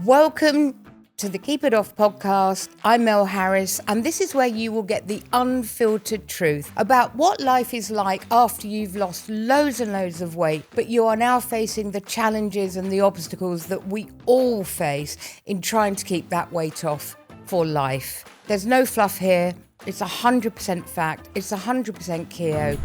Welcome to the Keep It Off podcast. I'm Mel Harris, and this is where you will get the unfiltered truth about what life is like after you've lost loads and loads of weight, but you are now facing the challenges and the obstacles that we all face in trying to keep that weight off for life. There's no fluff here. It's 100% fact. It's 100% keto.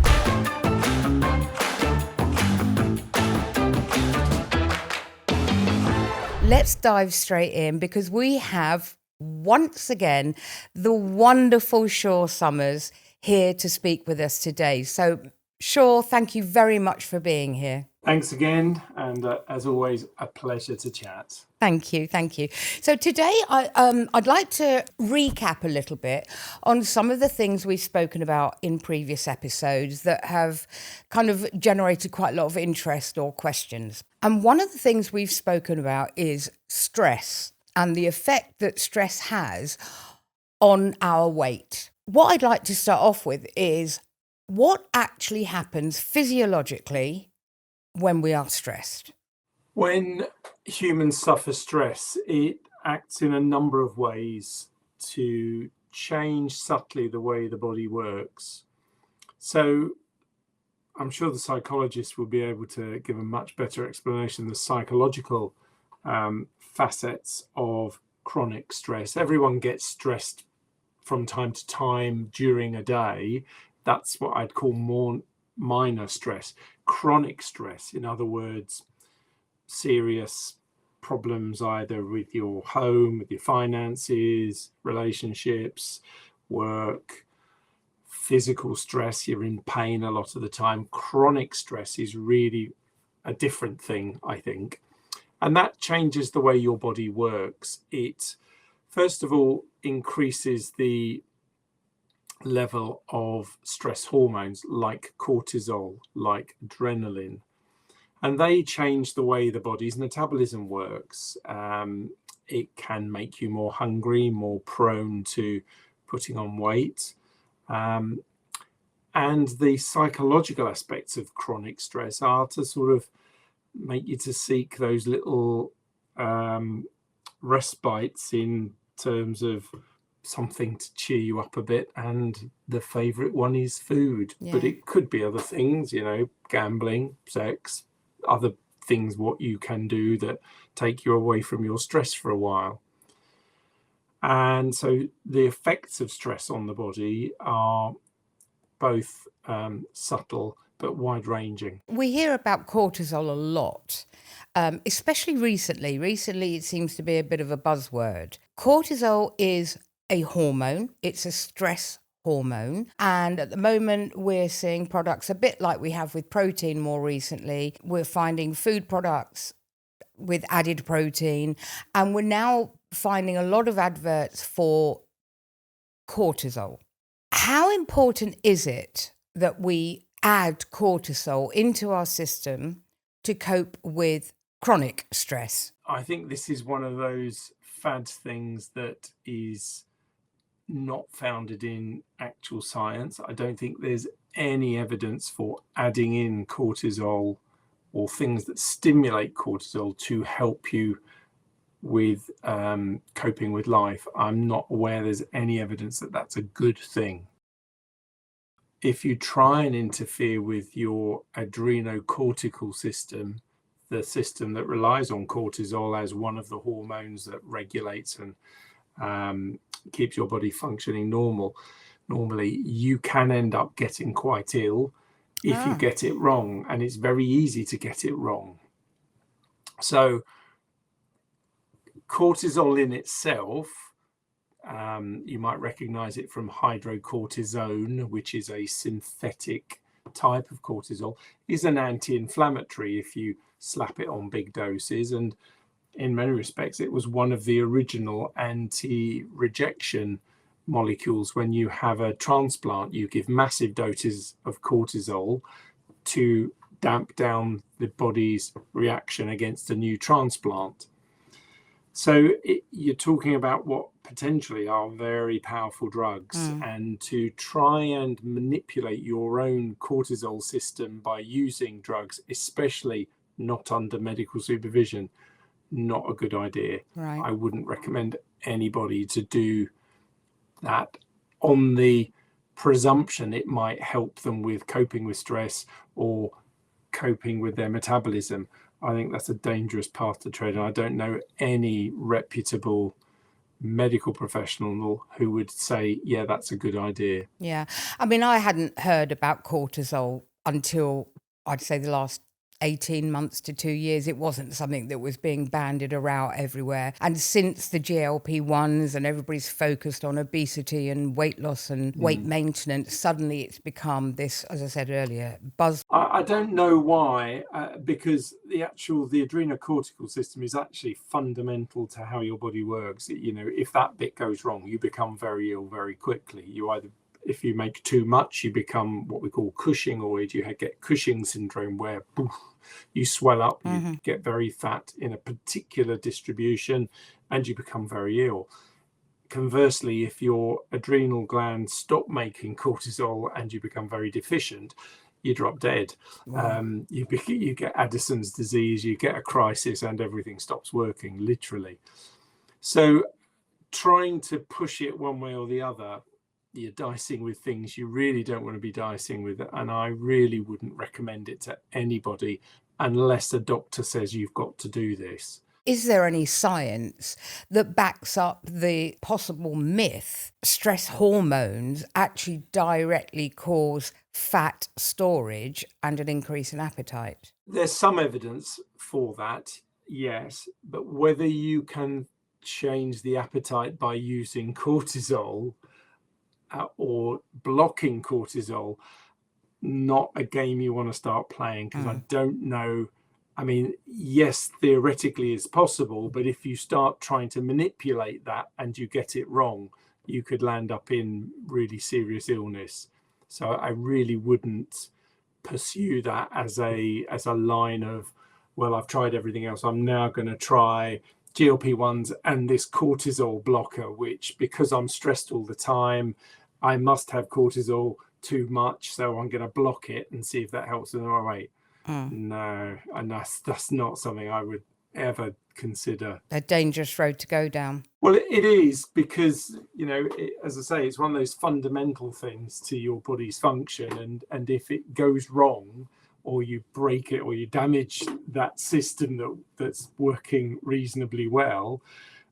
Let's dive straight in because we have, once again, the wonderful Shaw Somers here to speak with us today. So, Shaw, thank you very much for being here. Thanks again, and as always, a pleasure to chat. Thank you. So today I'd like to recap a little bit on some of the things we've spoken about in previous episodes that have kind of generated quite a lot of interest or questions. And one of the things we've spoken about is stress and the effect that stress has on our weight. What I'd like to start off with is what actually happens physiologically when we are stressed. When humans suffer stress, it acts in a number of ways to change subtly the way the body works. So I'm sure the psychologists will be able to give a much better explanation of the psychological facets of chronic stress. Everyone gets stressed from time to time during a day. That's what I'd call more minor stress. Chronic stress, in other words, serious problems either with your home, with your finances, relationships, work, physical stress, you're in pain a lot of the time. Chronic stress is really a different thing, I think. And that changes the way your body works. It, first of all, increases the level of stress hormones like cortisol, like adrenaline, and they change the way the body's metabolism works. It can make you more hungry, more prone to putting on weight. And the psychological aspects of chronic stress are to sort of make you to seek those little respites in terms of something to cheer you up a bit, and the favorite one is food. But it could be other things, gambling, sex, other things what you can do that take you away from your stress for a while. And so the effects of stress on the body are both subtle but wide-ranging. We hear about cortisol a lot, especially recently. Recently, it seems to be a bit of a buzzword. Cortisol is a hormone. It's a stress hormone. And at the moment, we're seeing products a bit like we have with protein more recently. We're finding food products with added protein. And we're now finding a lot of adverts for cortisol. How important is it that we add cortisol into our system to cope with chronic stress? I think this is one of those fad things that is not founded in actual science. I don't think there's any evidence for adding in cortisol or things that stimulate cortisol to help you with coping with life. I'm not aware there's any evidence that that's a good thing. If you try and interfere with your adrenocortical system, the system that relies on cortisol as one of the hormones that regulates and keeps your body functioning normally, you can end up getting quite ill if you get it wrong, and it's very easy to get it wrong. So cortisol in itself, you might recognize it from hydrocortisone, which is a synthetic type of cortisol, is an anti-inflammatory if you slap it on big doses, and in many respects it was one of the original anti-rejection molecules. When you have a transplant, you give massive doses of cortisol to damp down the body's reaction against a new transplant. So you're talking about what potentially are very powerful drugs, and to try and manipulate your own cortisol system by using drugs, especially not under medical supervision, not a good idea. Right. I wouldn't recommend anybody to do that on the presumption it might help them with coping with stress or coping with their metabolism. I think that's a dangerous path to tread, and I don't know any reputable medical professional who would say, yeah, that's a good idea. Yeah. I mean, I hadn't heard about cortisol until I'd say the last 18 months to 2 years. It wasn't something that was being bandied around everywhere. And since the GLP-1s and everybody's focused on obesity and weight loss and weight maintenance, suddenly it's become this, as I said earlier, buzz. I don't know why, because the adrenocortical system is actually fundamental to how your body works. If that bit goes wrong, you become very ill very quickly. If you make too much, you become what we call Cushingoid. You get Cushing syndrome, where you swell up, you get very fat in a particular distribution, and you become very ill. Conversely, if your adrenal glands stop making cortisol and you become very deficient, you drop dead. Wow. You get Addison's disease, you get a crisis, and everything stops working, literally. So trying to push it one way or the other, you're dicing with things you really don't want to be dicing with, and I really wouldn't recommend it to anybody unless a doctor says you've got to do this. Is there any science that backs up the possible myth stress hormones actually directly cause fat storage and an increase in appetite? There's some evidence for that, yes, but whether you can change the appetite by using cortisol or blocking cortisol, not a game you want to start playing, because I don't know. I mean, yes, theoretically it's possible, but if you start trying to manipulate that and you get it wrong, you could land up in really serious illness. So I really wouldn't pursue that as a line of, well, I've tried everything else, I'm now going to try GLP-1s and this cortisol blocker, which, because I'm stressed all the time, I must have cortisol too much, so I'm going to block it and see if that helps in the right way. No, and that's not something I would ever consider. A dangerous road to go down. Well, it is, because as I say, it's one of those fundamental things to your body's function, and if it goes wrong, or you break it, or you damage that system that's working reasonably well,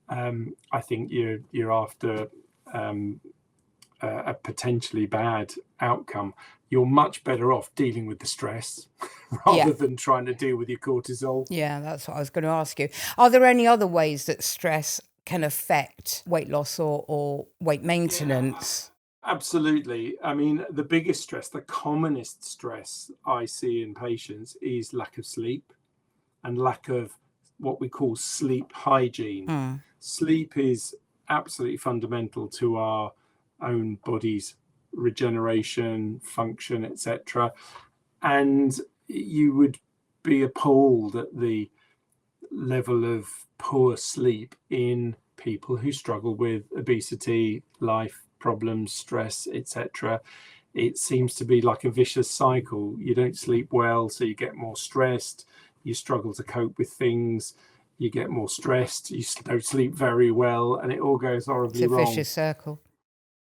I think you're after a potentially bad outcome. You're much better off dealing with the stress rather than trying to deal with your cortisol. Yeah, that's what I was going to ask you. Are there any other ways that stress can affect weight loss or weight maintenance? Yeah, absolutely. I mean, the biggest stress, the commonest stress I see in patients is lack of sleep and lack of what we call sleep hygiene. Sleep is absolutely fundamental to our own body's regeneration, function, etc. And you would be appalled at the level of poor sleep in people who struggle with obesity, life problems, stress, etc. It seems to be like a vicious cycle. You don't sleep well, so you get more stressed, you struggle to cope with things, you get more stressed, you don't sleep very well, and it all goes horribly wrong. It's a vicious circle.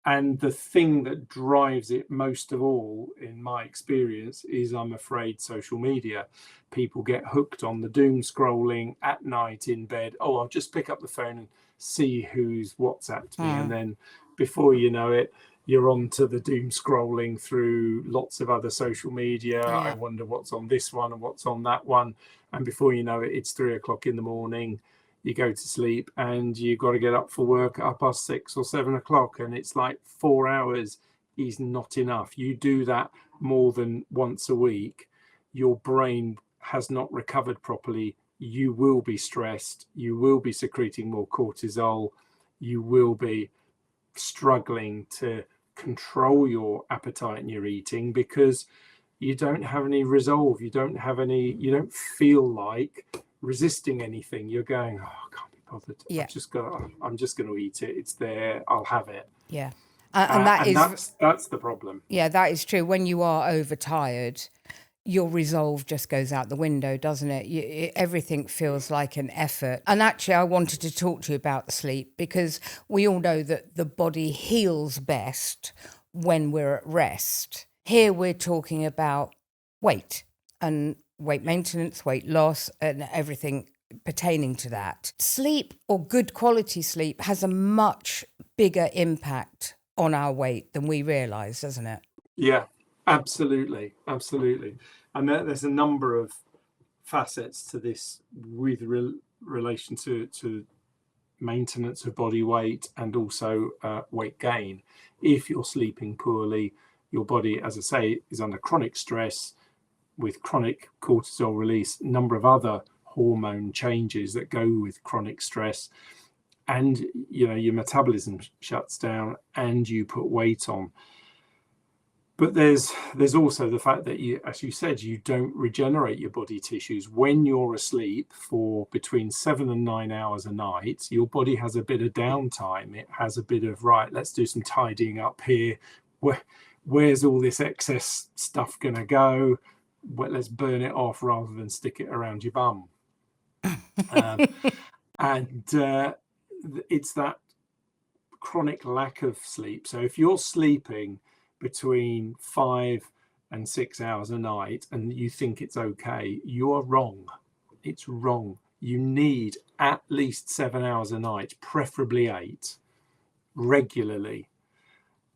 And the thing that drives it most of all, in my experience, is, I'm afraid, social media. People get hooked on the doom scrolling at night in bed. Oh, I'll just pick up the phone and see who's WhatsApped me. And then before you know it, you're on to the doom scrolling through lots of other social media. I wonder what's on this one and what's on that one. And before you know it, it's 3 o'clock in the morning. You go to sleep and you've got to get up for work at 6:30 or 7 o'clock, and it's like 4 hours is not enough. You do that more than once a week, your brain has not recovered properly. You will be stressed, you will be secreting more cortisol, you will be struggling to control your appetite and your eating, because you don't have any resolve, you don't feel like resisting anything. You're going, oh, I can't be bothered. I'm just going to eat it. It's there. I'll have it. Yeah. And that's the problem. Yeah, that is true. When you are overtired, your resolve just goes out the window, doesn't it? Everything feels like an effort. And actually, I wanted to talk to you about sleep because we all know that the body heals best when we're at rest. Here we're talking about weight and weight maintenance, weight loss, and everything pertaining to that. Sleep, or good quality sleep, has a much bigger impact on our weight than we realise, doesn't it? Yeah, absolutely. And there's a number of facets to this with relation to maintenance of body weight and also weight gain. If you're sleeping poorly, your body, as I say, is under chronic stress with chronic cortisol release, a number of other hormone changes that go with chronic stress, and your metabolism shuts down and you put weight on. But there's also the fact that you, as you said, you don't regenerate your body tissues. When you're asleep for between 7 and 9 hours a night, your body has a bit of downtime. It has a bit of, right, let's do some tidying up here. Where's all this excess stuff going to go? Well, let's burn it off rather than stick it around your bum. And it's that chronic lack of sleep. So if you're sleeping between 5 and 6 hours a night and you think it's okay, you are wrong. It's wrong. You need at least 7 hours a night, preferably 8, regularly.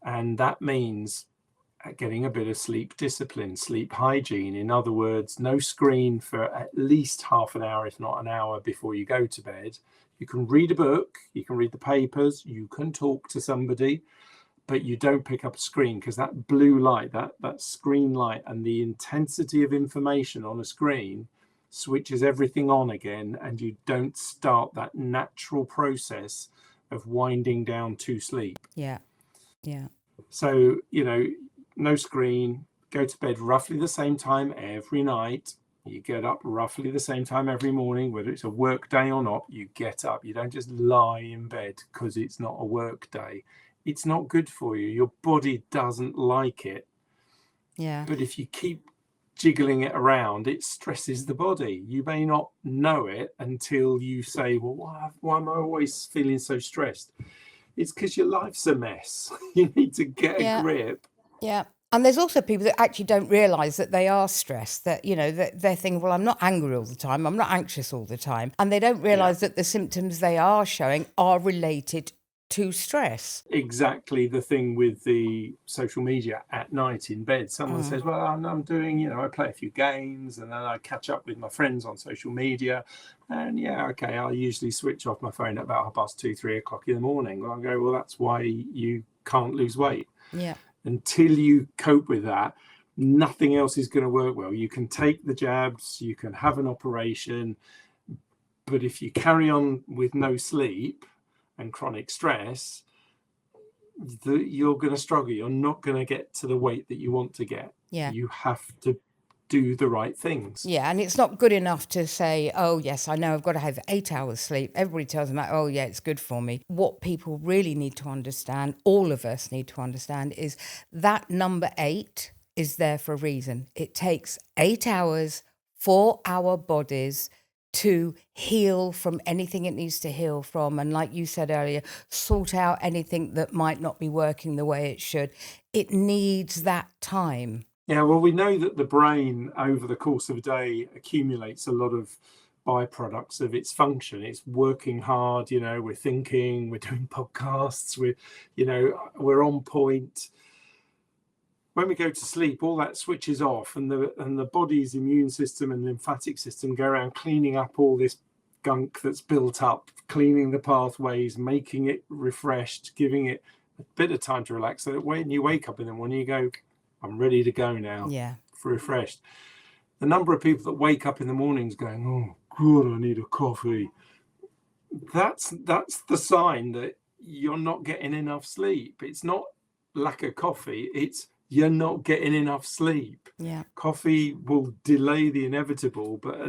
And that means getting a bit of sleep discipline, sleep hygiene. In other words, no screen for at least half an hour, if not an hour, before you go to bed. You can read a book, you can read the papers, you can talk to somebody, but you don't pick up a screen, because that blue light, that screen light, and the intensity of information on a screen switches everything on again, and you don't start that natural process of winding down to sleep. Yeah. So, no screen, go to bed roughly the same time every night. You get up roughly the same time every morning, whether it's a work day or not. You get up. You don't just lie in bed because it's not a work day. It's not good for you. Your body doesn't like it. Yeah. But if you keep jiggling it around, it stresses the body. You may not know it until you say, well, why am I always feeling so stressed? It's because your life's a mess. You need to get a grip. Yeah. And there's also people that actually don't realise that they are stressed, that, that they're thinking, well, I'm not angry all the time, I'm not anxious all the time. And they don't realise that the symptoms they are showing are related to stress. Exactly the thing with the social media at night in bed. Someone says, well, I'm doing, I play a few games and then I catch up with my friends on social media. And I'll usually switch off my phone at about 2:30, 3 o'clock in the morning. Well, I go, well, that's why you can't lose weight. Yeah. Until you cope with that, nothing else is going to work well. You can take the jabs, you can have an operation, but if you carry on with no sleep and chronic stress, you're going to struggle. You're not going to get to the weight that you want to get. Yeah. You have to do the right things. Yeah, and it's not good enough to say, oh, yes, I know I've got to have 8 hours sleep. Everybody tells them, oh, yeah, it's good for me. What people really need to understand, all of us need to understand, is that number 8 is there for a reason. It takes 8 hours for our bodies to heal from anything it needs to heal from. And like you said earlier, sort out anything that might not be working the way it should. It needs that time. Yeah, well, we know that the brain over the course of a day accumulates a lot of byproducts of its function. It's working hard, we're thinking, we're doing podcasts, we're on point. When we go to sleep, all that switches off, and the body's immune system and lymphatic system go around cleaning up all this gunk that's built up, cleaning the pathways, making it refreshed, giving it a bit of time to relax, so that when you wake up in the morning, you go, I'm ready to go now. Yeah. Refreshed. The number of people that wake up in the mornings going, oh God, I need a coffee. That's the sign that you're not getting enough sleep. It's not lack of coffee, it's you're not getting enough sleep. Yeah. Coffee will delay the inevitable, but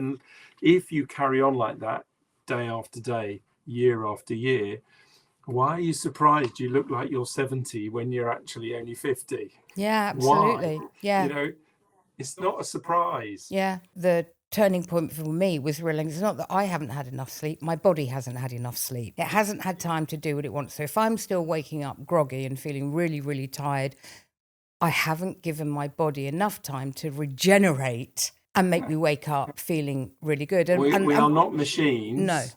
if you carry on like that day after day, year after year, why are you surprised you look like you're 70 when you're actually only 50? Yeah, absolutely. Why? Yeah. It's not a surprise. Yeah, the turning point for me was realizing it's not that I haven't had enough sleep, my body hasn't had enough sleep. It hasn't had time to do what it wants. So if I'm still waking up groggy and feeling really, really tired, I haven't given my body enough time to regenerate and make me wake up feeling really good. We are not machines.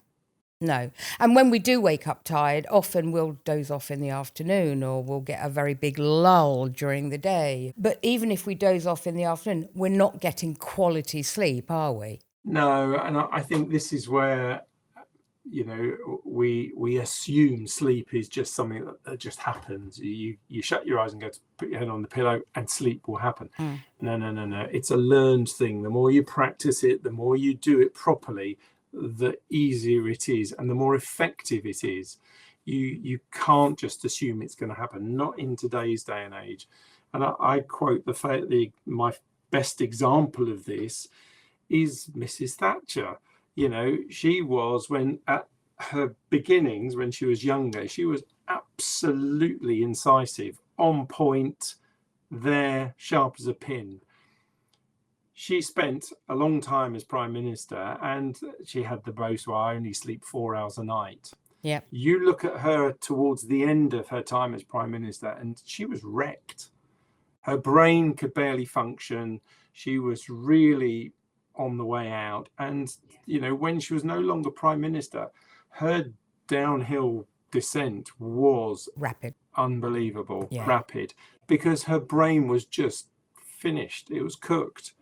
No. And when we do wake up tired, often we'll doze off in the afternoon or we'll get a very big lull during the day. But even if we doze off in the afternoon, we're not getting quality sleep, are we? No, and I think this is where, we assume sleep is just something that just happens. You shut your eyes and go to put your head on the pillow and sleep will happen. No. It's a learned thing. The more you practice it, the more you do it properly, the easier it is and the more effective it is. You can't just assume it's going to happen, not in today's day and age. And I quote my best example of this is Mrs. Thatcher. She was, when at her beginnings, when she was younger, she was absolutely incisive, on point, there, sharp as a pin. She spent a long time as Prime Minister and she had the boast, well, I only sleep 4 hours a night. Yeah. You look at her towards the end of her time as Prime Minister and she was wrecked. Her brain could barely function. She was really on the way out. And, when she was no longer Prime Minister, her downhill descent was Rapid. Unbelievable, Yeah. Rapid, because her brain was just finished. It was cooked.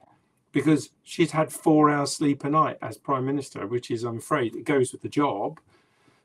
Because she'd had 4 hours sleep a night as Prime Minister, which is, I'm afraid, it goes with the job.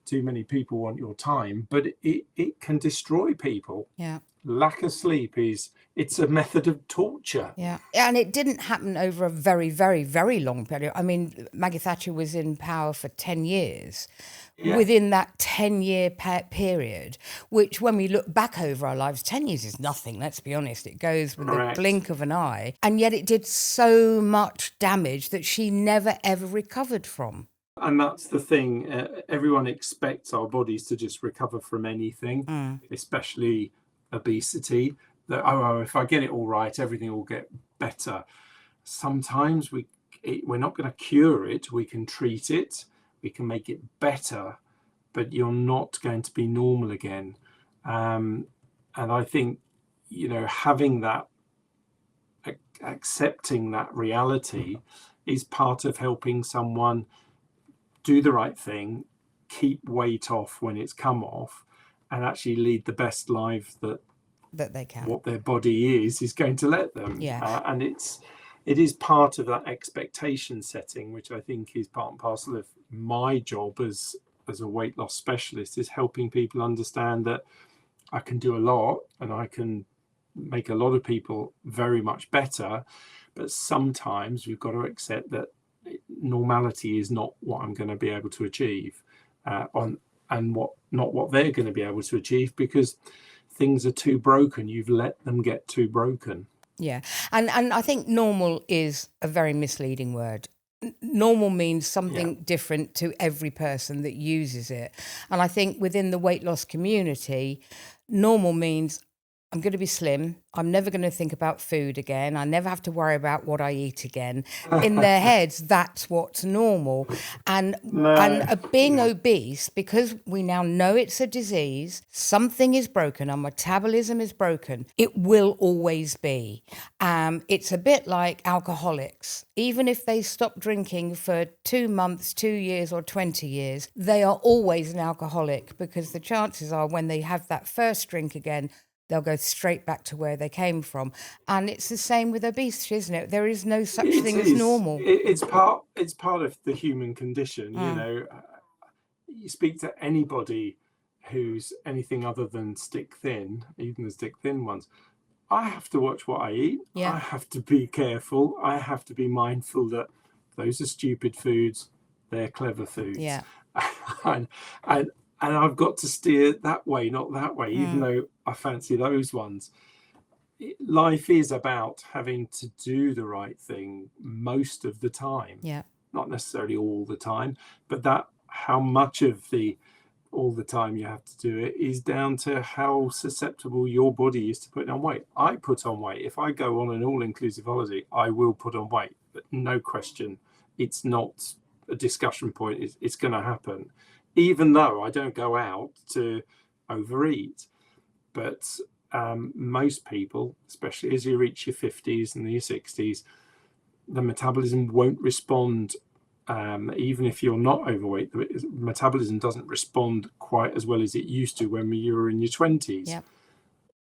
Too many people want your time, but it can destroy people. Yeah. Lack of sleep it's a method of torture. Yeah. And it didn't happen over a very, very, very long period. I mean, Maggie Thatcher was in power for 10 years. Yeah. Within that 10-year period, which when we look back over our lives, 10 years is nothing, let's be honest. It goes with the blink of an eye. And yet it did so much damage that she never, ever recovered from. And that's the thing. Everyone expects our bodies to just recover from anything, especially obesity. That, if I get it all right, everything will get better. Sometimes we're not going to cure it. We can treat it. We can make it better, but you're not going to be normal again. And I think, having that, accepting that reality is part of helping someone do the right thing, keep weight off when it's come off, and actually lead the best life that they can. What their body is going to let them. Yeah. And it is part of that expectation setting, which I think is part and parcel of my job as a weight loss specialist, is helping people understand that I can do a lot and I can make a lot of people very much better. But sometimes we've got to accept that normality is not what I'm going to be able to achieve not what they're going to be able to achieve, because things are too broken. You've let them get too broken. Yeah. And I think normal is a very misleading word. Normal means something different to every person that uses it. And I think within the weight loss community, normal means I'm going to be slim. I'm never going to think about food again. I never have to worry about what I eat again. In their heads, that's what's normal. And being obese, because we now know it's a disease, something is broken, our metabolism is broken, it will always be. It's a bit like alcoholics. Even if they stop drinking for 2 months, 2 years or 20 years, they are always an alcoholic, because the chances are when they have that first drink again, they'll go straight back to where they came from. And it's the same with obesity, isn't it? There is no such thing as normal. It's part of the human condition. You speak to anybody who's anything other than stick thin, even the stick thin ones. I have to watch what I eat. Yeah. I have to be careful. I have to be mindful that those are stupid foods. They're clever foods. Yeah. And I've got to steer that way, not that way, even though I fancy those ones. Life is about having to do the right thing most of the time. Yeah. Not necessarily all the time, but how much of the all the time you have to do it is down to how susceptible your body is to putting on weight. I put on weight. If I go on an all-inclusive holiday, I will put on weight, but no question. It's not a discussion point. It's going to happen, even though I don't go out to overeat. But most people, especially as you reach your 50s and your 60s, the metabolism won't respond. Even if you're not overweight, the metabolism doesn't respond quite as well as it used to when you were in your 20s. Yep.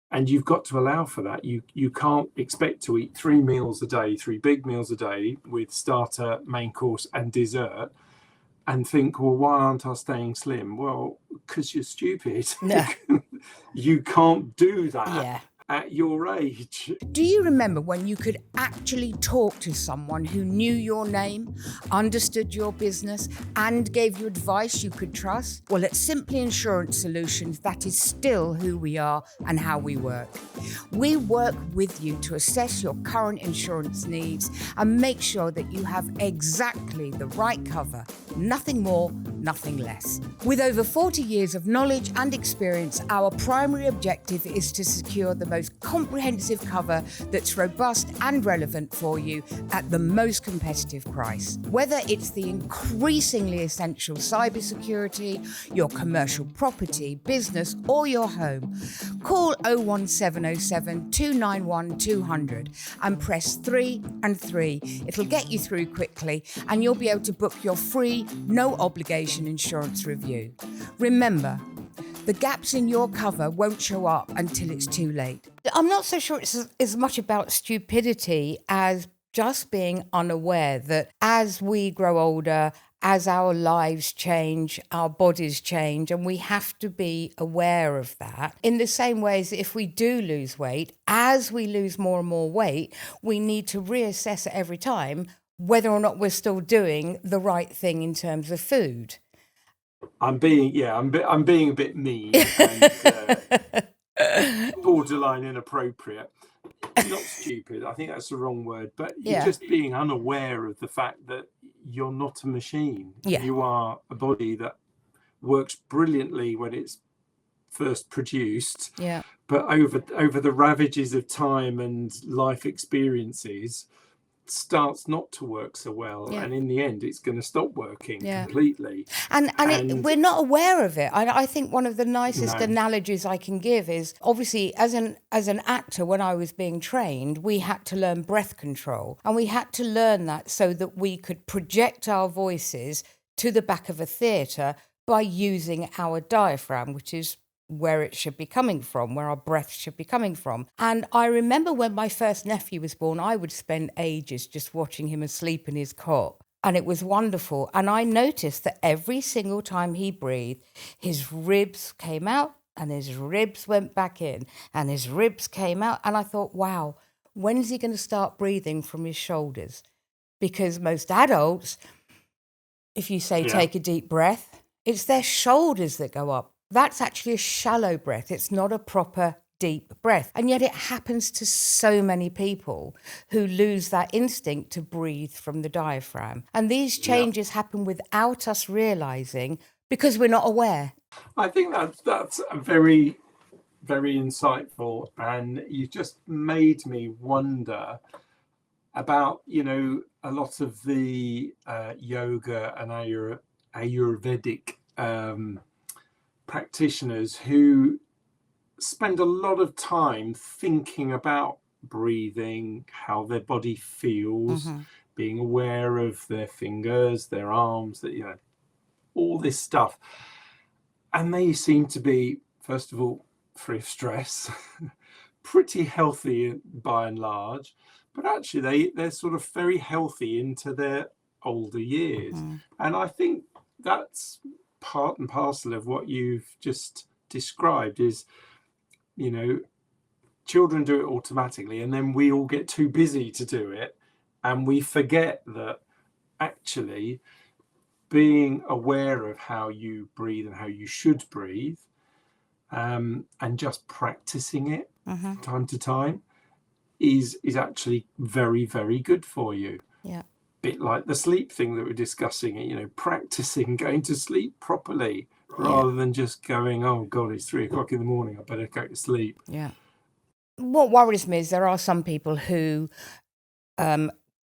And you've got to allow for that. You can't expect to eat 3 meals a day, 3 big meals a day with starter, main course and dessert, and think, well, why aren't I staying slim? Well, because you're stupid. No. You can't do that. Yeah. At your age. Do you remember when you could actually talk to someone who knew your name, understood your business, and gave you advice you could trust? Well, at Simply Insurance Solutions, that is still who we are and how we work. We work with you to assess your current insurance needs and make sure that you have exactly the right cover. Nothing more, nothing less. With over 40 years of knowledge and experience, our primary objective is to secure the most comprehensive cover that's robust and relevant for you at the most competitive price. Whether it's the increasingly essential cybersecurity, your commercial property, business, or your home, call 01707 291 200 and press 3 and 3. It'll get you through quickly and you'll be able to book your free, no obligation insurance review. Remember, the gaps in your cover won't show up until it's too late. I'm not so sure it's as much about stupidity as just being unaware that as we grow older, as our lives change, our bodies change, and we have to be aware of that. In the same way as if we do lose weight, as we lose more and more weight, we need to reassess it every time whether or not we're still doing the right thing in terms of food. I'm being a bit mean and borderline inappropriate. Not stupid, I think that's the wrong word, but you're just being unaware of the fact that you're not a machine. Yeah. You are a body that works brilliantly when it's first produced. Yeah. But over the ravages of time and life experiences, starts not to work so well, and in the end it's going to stop working completely, and we're not aware of it. I think one of the nicest analogies I can give is, obviously, as an actor, when I was being trained, we had to learn breath control, and we had to learn that so that we could project our voices to the back of a theatre by using our diaphragm, which is where it should be coming from, where our breath should be coming from. And I remember when my first nephew was born, I would spend ages just watching him asleep in his cot. And it was wonderful. And I noticed that every single time he breathed, his ribs came out and his ribs went back in and his ribs came out. And I thought, wow, when is he going to start breathing from his shoulders? Because most adults, if you say take a deep breath, it's their shoulders that go up. That's actually a shallow breath. It's not a proper deep breath. And yet it happens to so many people who lose that instinct to breathe from the diaphragm. And these changes happen without us realizing because we're not aware. I think that's a very, very insightful. And you just made me wonder about, a lot of the yoga and Ayurvedic practitioners who spend a lot of time thinking about breathing, how their body feels, being aware of their fingers, their arms, all this stuff. And they seem to be, first of all, free of stress, pretty healthy by and large, but actually they're sort of very healthy into their older years. And I think that's part and parcel of what you've just described is, children do it automatically and then we all get too busy to do it, and we forget that actually being aware of how you breathe and how you should breathe, and just practicing it time to time is actually very, very good for you. Bit like the sleep thing that we're discussing, practicing going to sleep properly, rather than just going, oh God, it's 3 o'clock in the morning, I better go to sleep. Yeah. What worries me is there are some people who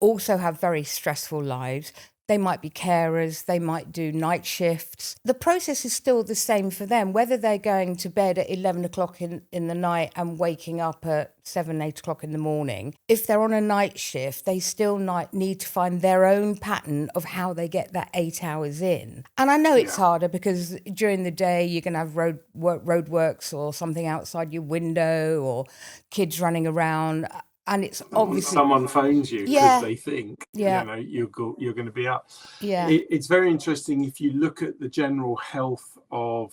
also have very stressful lives. They might be carers, they might do night shifts. The process is still the same for them, whether they're going to bed at 11 o'clock in the night and waking up at 7, 8 o'clock in the morning. If they're on a night shift, they still need to find their own pattern of how they get that 8 hours in. And I know it's harder because during the day you're going to have roadworks or something outside your window or kids running around. And it's obviously someone phones you because they think you're going to be up. It's very interesting if you look at the general health of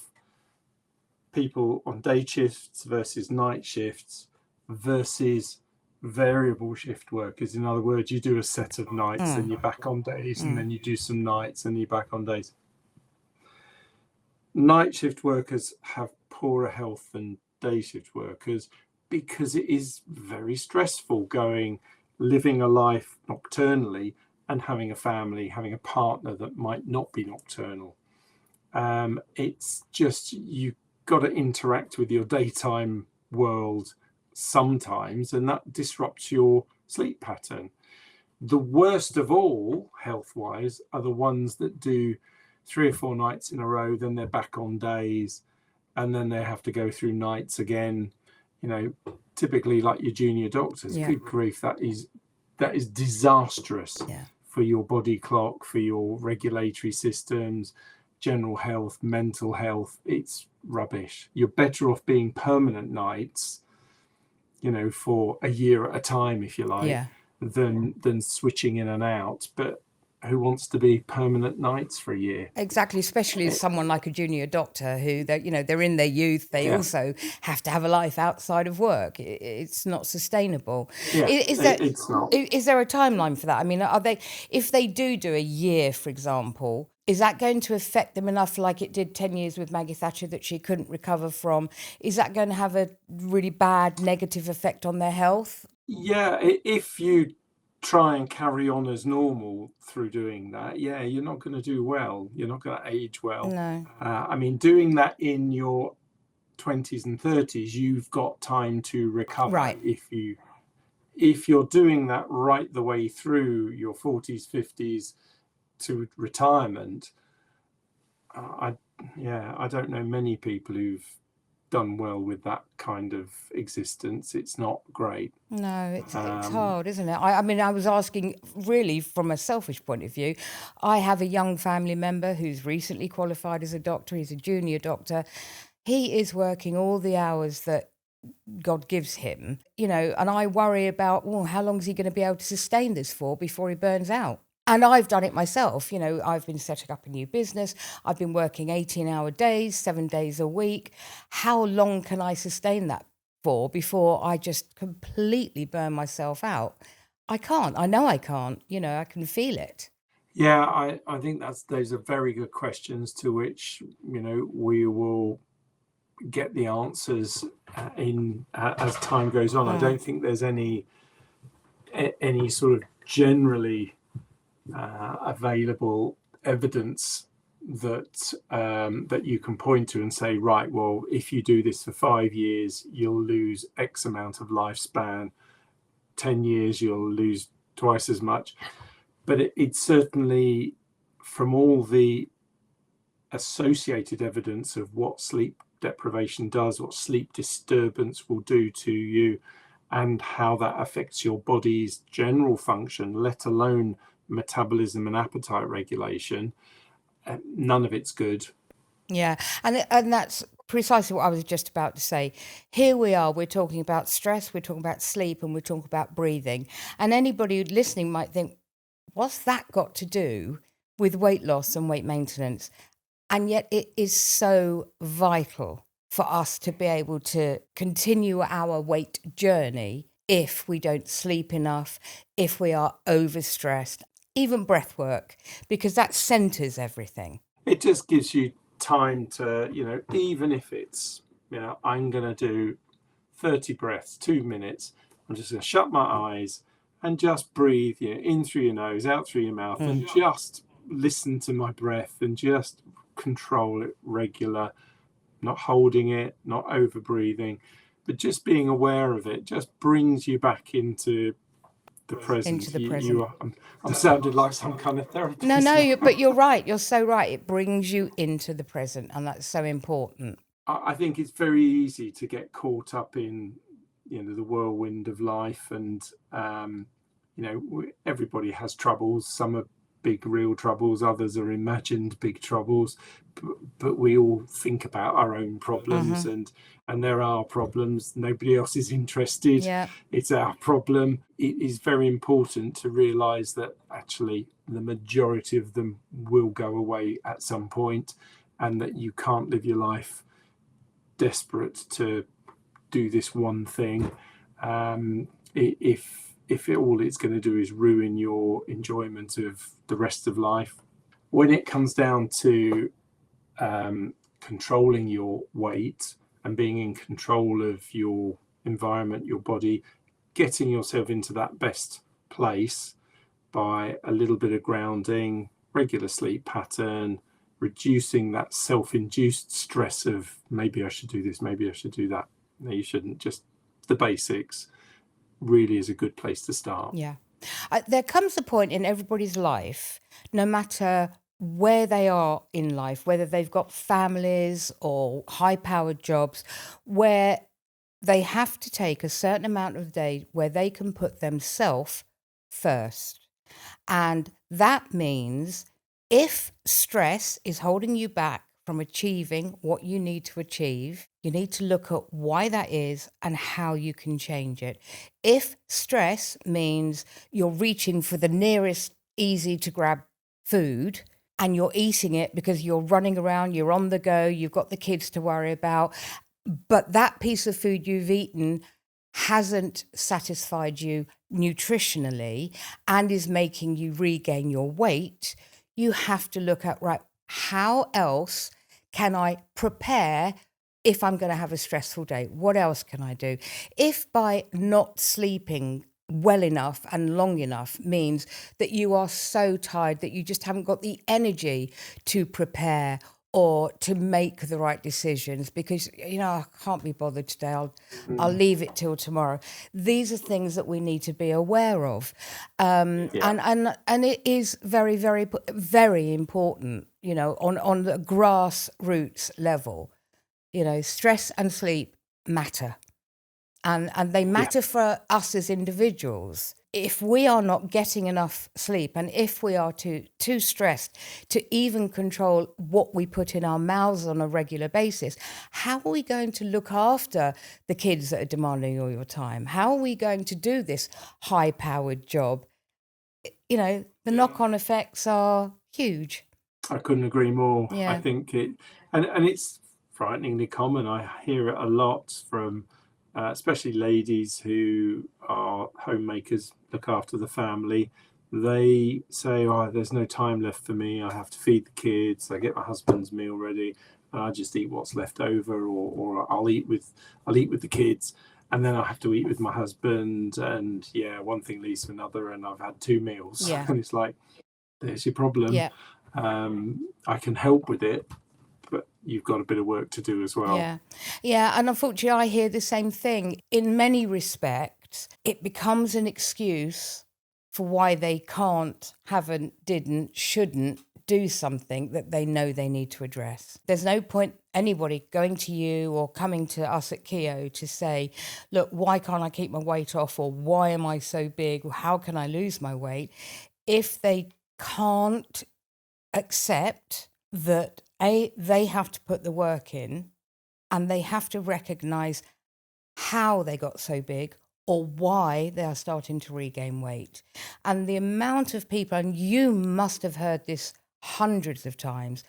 people on day shifts versus night shifts versus variable shift workers. In other words, you do a set of nights and you're back on days, and then you do some nights and you're back on days. Night shift workers have poorer health than day shift workers, because it is very stressful living a life nocturnally and having a family, having a partner that might not be nocturnal. It's just, you've got to interact with your daytime world sometimes, and that disrupts your sleep pattern. The worst of all, health-wise, are the ones that do 3 or 4 nights in a row, then they're back on days, and then they have to go through nights again. Typically like your junior doctors. Good grief, that is disastrous for your body clock, for your regulatory systems, general health, mental health. It's rubbish. You're better off being permanent nights, for a year at a time, if you like, than switching in and out. But who wants to be permanent nights for a year? Exactly, especially as someone like a junior doctor who, they're in their youth. They also have to have a life outside of work. It's not sustainable. It's not. Is there a timeline for that? I mean, if they do a year, for example, is that going to affect them enough, like it did 10 years with Maggie Thatcher, that she couldn't recover from? Is that going to have a really bad negative effect on their health? Yeah, if you try and carry on as normal through doing that, you're not going to do well. You're not going to age well. No. I mean, doing that in your 20s and 30s, you've got time to recover. Right. If you're doing that right the way through your 40s, 50s to retirement, I don't know many people who've done well with that kind of existence. It's not great. No, it's hard, isn't it? I mean, I was asking really from a selfish point of view. I have a young family member who's recently qualified as a doctor. He's a junior doctor. He is working all the hours that God gives him, and I worry about, how long is he going to be able to sustain this for before he burns out? And I've done it myself. I've been setting up a new business. I've been working 18-hour days, 7 days a week. How long can I sustain that for before I just completely burn myself out? I can't. I know I can't. I can feel it. Yeah, I think those are very good questions to which, we will get the answers as time goes on. I don't think there's any sort of generally available evidence that you can point to and say, right, well, if you do this for 5 years, you'll lose X amount of lifespan. 10 years, you'll lose twice as much. But it's certainly, from all the associated evidence of what sleep deprivation does, what sleep disturbance will do to you, and how that affects your body's general function, let alone metabolism and appetite regulation, none of it's good. Yeah, and that's precisely what I was just about to say. Here we are, we're talking about stress, we're talking about sleep, and we're talking about breathing. And anybody listening might think, what's that got to do with weight loss and weight maintenance? And yet it is so vital for us to be able to continue our weight journey if we don't sleep enough, if we are overstressed, even breath work, because that centers everything. It just gives you time to, even if it's, I'm going to do 30 breaths, 2 minutes, I'm just going to shut my eyes and just breathe, in through your nose, out through your mouth, and just listen to my breath and just control it regular, not holding it, not over breathing, but just being aware of it just brings you back into the present. Into the present. I'm sounding like some kind of therapist. No, but you're right. You're so right. It brings you into the present, and that's so important. I think it's very easy to get caught up in, the whirlwind of life, and everybody has troubles. Some are big, real troubles. Others are imagined big troubles. But we all think about our own problems, and there are problems. Nobody else is interested. Yeah. It's our problem. It is very important to realise that actually the majority of them will go away at some point, and that you can't live your life desperate to do this one thing. If all it's going to do is ruin your enjoyment of the rest of life. When it comes down to controlling your weight and being in control of your environment, your body, getting yourself into that best place by a little bit of grounding, regular sleep pattern, reducing that self-induced stress of maybe I should do this, maybe I should do that. No, you shouldn't. Just the basics really is a good place to start. Yeah. There comes a point in everybody's life, no matter where they are in life, whether they've got families or high-powered jobs, where they have to take a certain amount of day where they can put themselves first. And that means if stress is holding you back from achieving what you need to achieve, you need to look at why that is and how you can change it. If stress means you're reaching for the nearest easy to grab food and you're eating it because you're running around, you're on the go, you've got the kids to worry about, but that piece of food you've eaten hasn't satisfied you nutritionally and is making you regain your weight, you have to look at, right, how else can I prepare if I'm going to have a stressful day? What else can I do? If by not sleeping well enough and long enough means that you are so tired that you just haven't got the energy to prepare or to make the right decisions because, I can't be bothered today, I'll leave it till tomorrow. These are things that we need to be aware of. And it is very, very, very important, on the grassroots level. Stress and sleep matter. And they matter for us as individuals. If we are not getting enough sleep and if we are too stressed to even control what we put in our mouths on a regular basis, how are we going to look after the kids that are demanding all your time? How are we going to do this high-powered job? The knock-on effects are huge. I couldn't agree more. Yeah. I think and it's frighteningly common. I hear it a lot from especially ladies who are homemakers, look after the family. They say, there's no time left for me. I have to feed the kids. I get my husband's meal ready and I just eat what's left over, or I'll eat with the kids and then I have to eat with my husband. And one thing leads to another and I've had 2 meals. Yeah. And it's like, there's your problem. Yeah. I can help with it, but you've got a bit of work to do as well. Yeah, and unfortunately I hear the same thing. In many respects, it becomes an excuse for why they can't, haven't, didn't, shouldn't do something that they know they need to address. There's no point anybody going to you or coming to us at Keo to say, look, why can't I keep my weight off, or why am I so big, or how can I lose my weight, if they can't accept that they have to put the work in and they have to recognise how they got so big or why they are starting to regain weight. And the amount of people, and you must have heard this hundreds of times,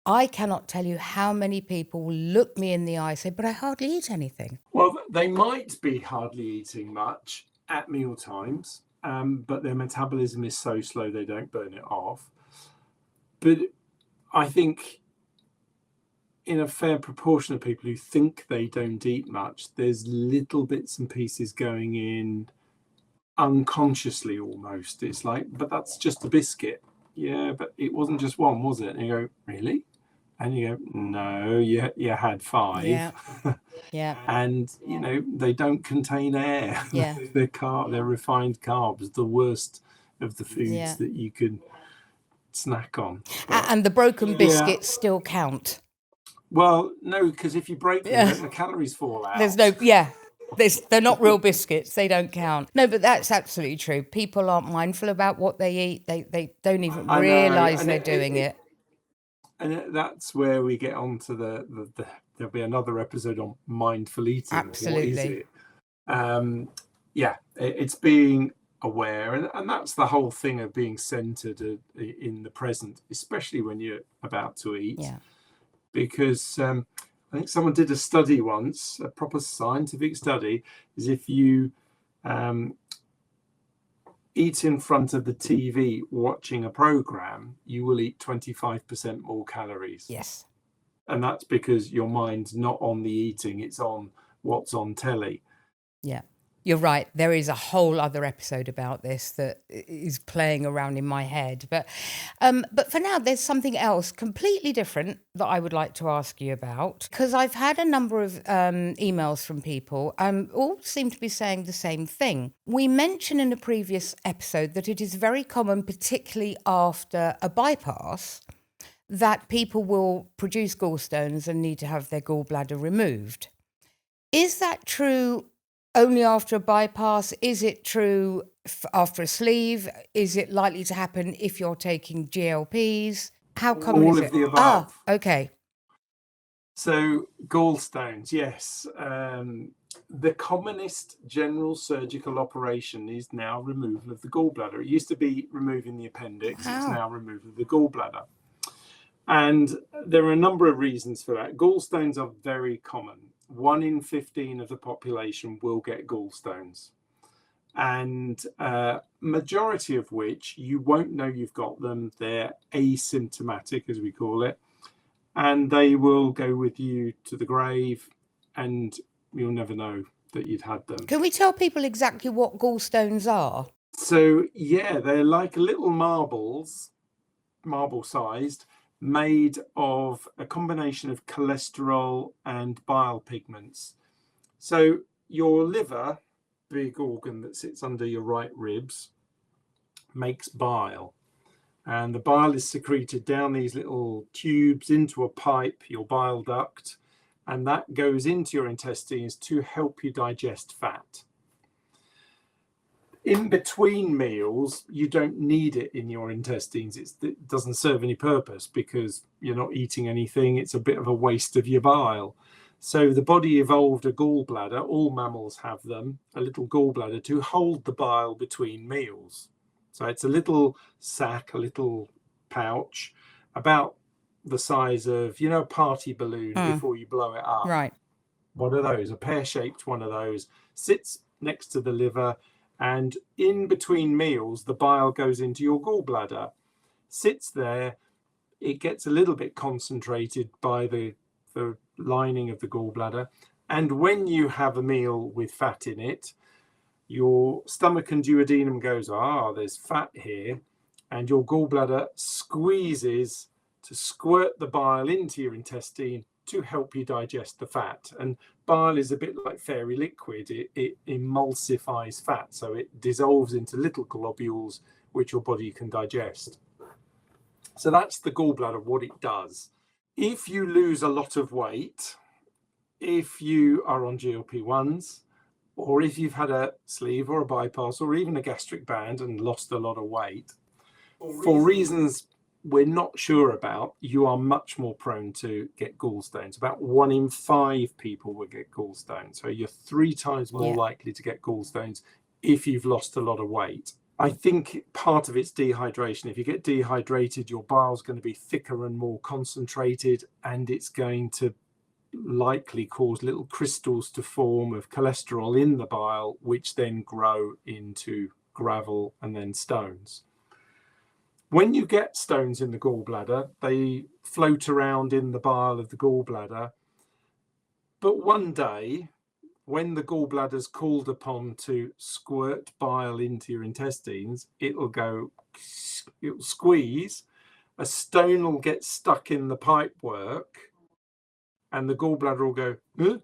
I cannot tell you how many people will look me in the eye and say, but I hardly eat anything. Well, they might be hardly eating much at meal times, but their metabolism is so slow they don't burn it off. But I think in a fair proportion of people who think they don't eat much, there's little bits and pieces going in unconsciously almost. It's like, but that's just a biscuit. Yeah, but it wasn't just one, was it? And you go, really? And you go, no, you had 5. Yeah. Yeah. And, they don't contain air. Yeah. They're refined carbs, the worst of the foods Yeah. that you can snack on. And the broken biscuits still count. Well, no, because if you break them, Yeah. then the calories fall out. There's no, they're not real biscuits. They don't count. No, but that's absolutely true. People aren't mindful about what they eat. They don't even realise they're doing it. And that's where we get on to there'll be another episode on mindful eating. Absolutely. What is it? It's being aware, and that's the whole thing of being centered in the present, especially when you're about to eat. Yeah. Because I think someone did a study once, a proper scientific study, is if you eat in front of the TV watching a program, you will eat 25% more calories. Yes. And that's because your mind's not on the eating, it's on what's on telly. Yeah. You're right. There is a whole other episode about this that is playing around in my head. But for now, there's something else completely different that I would like to ask you about, because I've had a number of emails from people all seem to be saying the same thing. We mentioned in a previous episode that it is very common, particularly after a bypass, that people will produce gallstones and need to have their gallbladder removed. Is that true only after a bypass? Is it true after a sleeve? Is it likely to happen if you're taking GLPs? How common is it? All of the above. Okay. So gallstones, yes. The commonest general surgical operation is now removal of the gallbladder. It used to be removing the appendix. It's now removal of the gallbladder. And there are a number of reasons for that. Gallstones are very common. 1 in 15 of the population will get gallstones, and majority of which you won't know you've got them. They're asymptomatic, as we call it, and they will go with you to the grave, and you'll never know that you'd had them. Can we tell people exactly what gallstones are? So, they're like little marbles, marble-sized, made of a combination of cholesterol and bile pigments. So your liver, big organ that sits under your right ribs, makes bile, and the bile is secreted down these little tubes into a pipe, your bile duct, and that goes into your intestines to help you digest fat. In between meals, you don't need it in your intestines. It doesn't serve any purpose because you're not eating anything. It's a bit of a waste of your bile. So the body evolved a gallbladder. All mammals have them, a little gallbladder to hold the bile between meals. So it's a little sac, a little pouch, about the size of, a party balloon before you blow it up. Right. One of those, a pear-shaped one of those, sits next to the liver. And in between meals, the bile goes into your gallbladder, sits there. It gets a little bit concentrated by the lining of the gallbladder. And when you have a meal with fat in it, your stomach and duodenum goes, there's fat here. And your gallbladder squeezes to squirt the bile into your intestine to help you digest the fat. And bile is a bit like fairy liquid. It emulsifies fat, so it dissolves into little globules which your body can digest. So that's the gallbladder, what it does. If you lose a lot of weight, if you are on GLP-1s, or if you've had a sleeve or a bypass or even a gastric band and lost a lot of weight, for reasons we're not sure about, you are much more prone to get gallstones. About 1 in 5 people will get gallstones. So you're 3 times more likely to get gallstones if you've lost a lot of weight. I think part of it's dehydration. If you get dehydrated, your bile's going to be thicker and more concentrated, and it's going to likely cause little crystals to form of cholesterol in the bile, which then grow into gravel and then stones. When you get stones in the gallbladder, they float around in the bile of the gallbladder. But one day, when the gallbladder's called upon to squirt bile into your intestines, it'll squeeze, a stone will get stuck in the pipe work and the gallbladder will go, huh?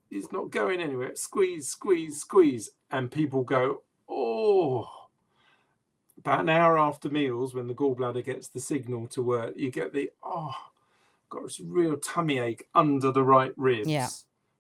It's not going anywhere. Squeeze, squeeze, squeeze. And people go, oh. About an hour after meals, when the gallbladder gets the signal to work, you get the, got this real tummy ache under the right ribs. Yeah.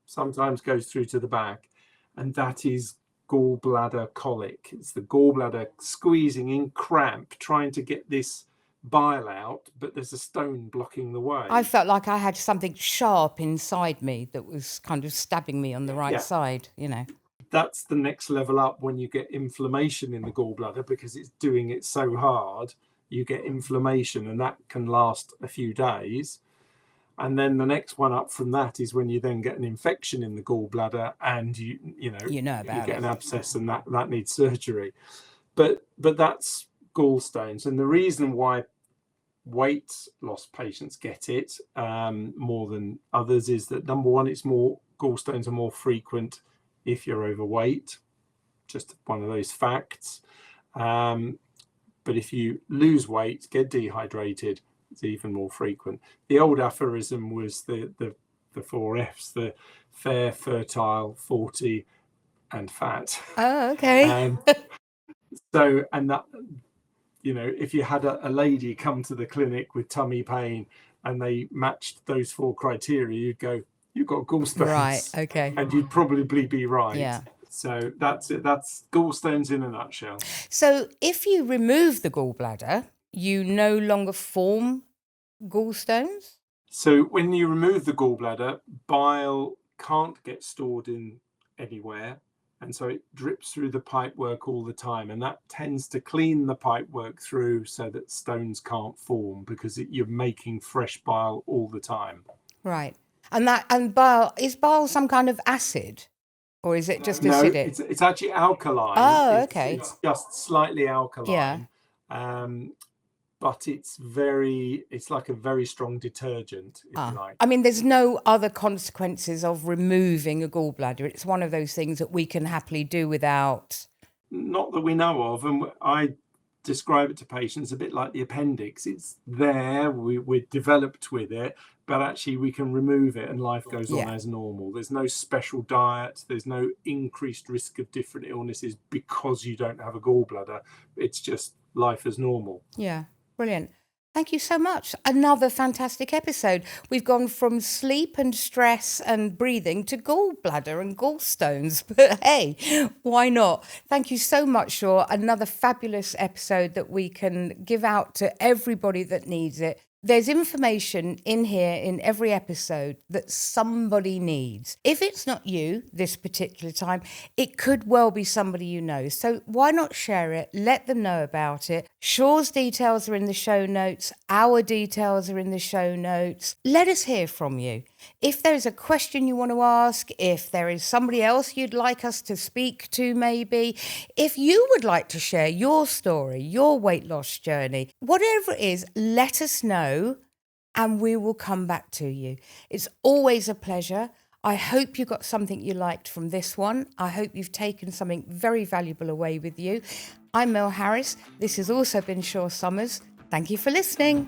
Sometimes goes through to the back. And that is gallbladder colic. It's the gallbladder squeezing in cramp, trying to get this bile out, but there's a stone blocking the way. I felt like I had something sharp inside me that was kind of stabbing me on the right side, you know. That's the next level up when you get inflammation in the gallbladder, because it's doing it so hard. You get inflammation, and that can last a few days. And then the next one up from that is when you then get an infection in the gallbladder, and you get an abscess, and that needs surgery. But that's gallstones, and the reason why weight loss patients get it more than others is that, number one, gallstones are more frequent if you're overweight, just one of those facts. But if you lose weight, get dehydrated, it's even more frequent. The old aphorism was the 4 F's: the fair, fertile, 40, and fat. Oh, okay. So, and that, if you had a lady come to the clinic with tummy pain and they matched those 4 criteria, you'd go, you've got gallstones. Right, okay. And you'd probably be right. Yeah. So that's it. That's gallstones in a nutshell. So if you remove the gallbladder, you no longer form gallstones? So when you remove the gallbladder, bile can't get stored in anywhere. And so it drips through the pipework all the time. And that tends to clean the pipework through so that stones can't form, because you're making fresh bile all the time. Right. And bile, is bile some kind of acid, or is it just acidic? No, it's actually alkaline. Oh, okay. It's just slightly alkaline. Yeah. But it's like a very strong detergent, if you like. I mean, there's no other consequences of removing a gallbladder. It's one of those things that we can happily do without. Not that we know of. And I describe it to patients a bit like the appendix. It's there, we're developed with it, but actually we can remove it and life goes on as normal. There's no special diet. There's no increased risk of different illnesses because you don't have a gallbladder. It's just life as normal. Yeah. Brilliant. Thank you so much. Another fantastic episode. We've gone from sleep and stress and breathing to gallbladder and gallstones. But hey, why not? Thank you so much, Shaw. Another fabulous episode that we can give out to everybody that needs it. There's information in here in every episode that somebody needs. If it's not you this particular time, it could well be somebody you know. So why not share it? Let them know about it. Shaw's details are in the show notes. Our details are in the show notes. Let us hear from you. If there's a question you want to ask, if there is somebody else you'd like us to speak to maybe, if you would like to share your story, your weight loss journey, whatever it is, let us know and we will come back to you. It's always a pleasure. I hope you got something you liked from this one. I hope you've taken something very valuable away with you. I'm Mel Harris. This has also been Shaw Somers. Thank you for listening.